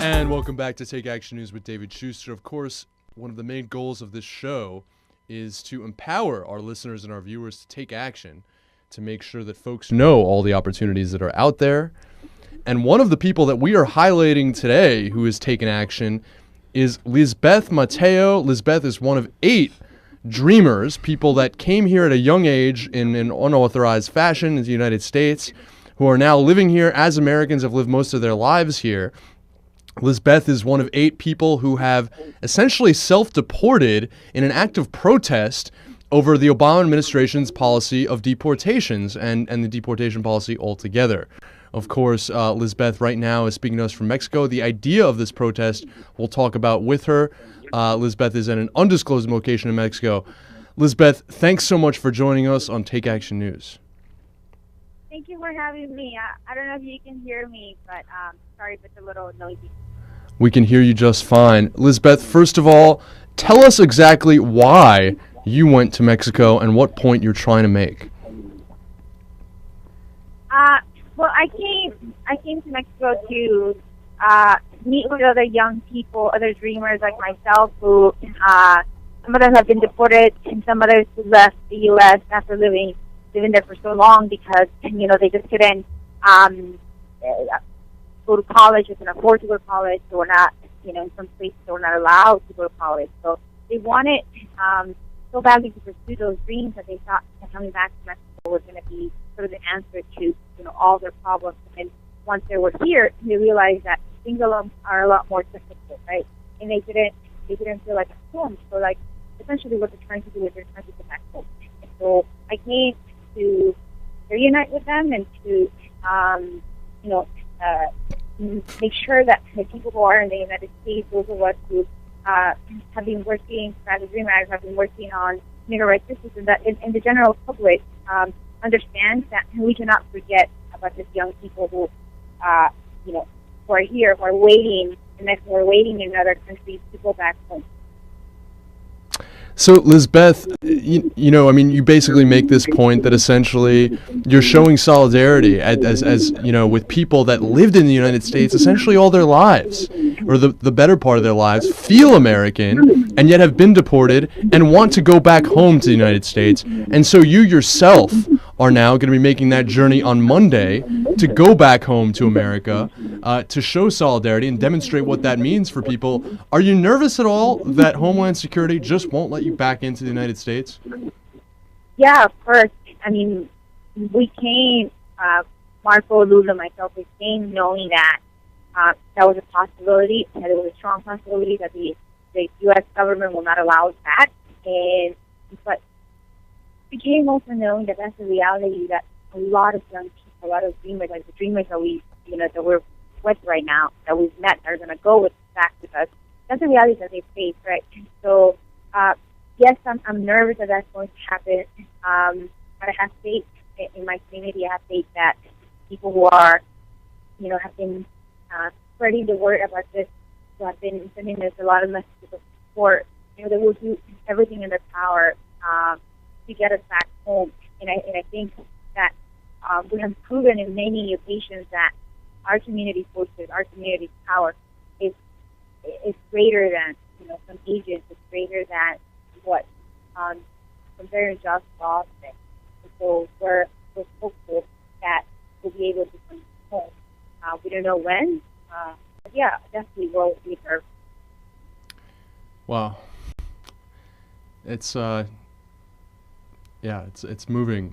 And welcome back to Take Action News with David Shuster. Of course, one of the main goals of this show is to empower our listeners and our viewers to take action, to make sure that folks know all the opportunities that are out there. And one of the people that we are highlighting today who has taken action is Lizbeth Mateo. Lizbeth is one of 8 dreamers, people that came here at a young age in an unauthorized fashion in the United States, who are now living here as Americans, have lived most of their lives here. Lizbeth is one of 8 people who have essentially self-deported in an act of protest over the Obama administration's policy of deportations and the deportation policy altogether. Of course, Lizbeth right now is speaking to us from Mexico. The idea of this protest we'll talk about with her. Lizbeth is at an undisclosed location in Mexico. Lizbeth, thanks so much for joining us on Take Action News. Thank you for having me. I don't know if you can hear me, but sorry if it's a little noisy. We can hear you just fine. Lizbeth, first of all, tell us exactly why you went to Mexico and what point you're trying to make. Well, I came to Mexico to meet with other young people, other dreamers like myself, who some of them have been deported and some others who left the U.S. after living there for so long because, they just couldn't go to college, they couldn't afford to go to college, so we're not, in some places they were not allowed to go to college. So they wanted so badly to pursue those dreams that they thought that coming back to Mexico was going to be sort of the answer to, all their problems. And once they were here, they realized that things are a lot more difficult, right? And they didn't feel like at home. So, essentially what they're trying to do is they're trying to get back home. And so I came to reunite with them and to, make sure that the people who are in the United States, those of us who have been working as a dreamer, have been working on immigrant rights issues, and that in the general public understands that we cannot forget about these young people who, who are here, who are waiting, and that who are waiting in other countries to go back home. So, Lizbeth, you basically make this point that essentially you're showing solidarity as with people that lived in the United States essentially all their lives, or the better part of their lives, feel American, and yet have been deported and want to go back home to the United States. And so you yourself are now going to be making that journey on Monday to go back home to America, to show solidarity and demonstrate what that means for people. Are you nervous at all that Homeland Security just won't let you back into the United States? Yeah, of course. I mean, we came, Marco, Lula, myself, we came knowing that that was a possibility, that it was a strong possibility that the U.S. government will not allow us back. But we came also knowing that that's the reality that a lot of young people, a lot of dreamers, like the dreamers that that we're with right now, that we've met, that are going to go back with us, that's the reality that they face, right? So, yes, I'm nervous that that's going to happen, but I have faith in my community. I have faith that people who are, have been spreading the word about this, who have been sending us a lot of messages of support, they will do everything in their power to get us back home. And I think that we have proven in many occasions that our community forces, our community power is greater than some agents. It's greater than what some very just laws say. And so we're hopeful that we'll be able to come home. We don't know when, but yeah, definitely we'll be there. Wow. It's it's moving.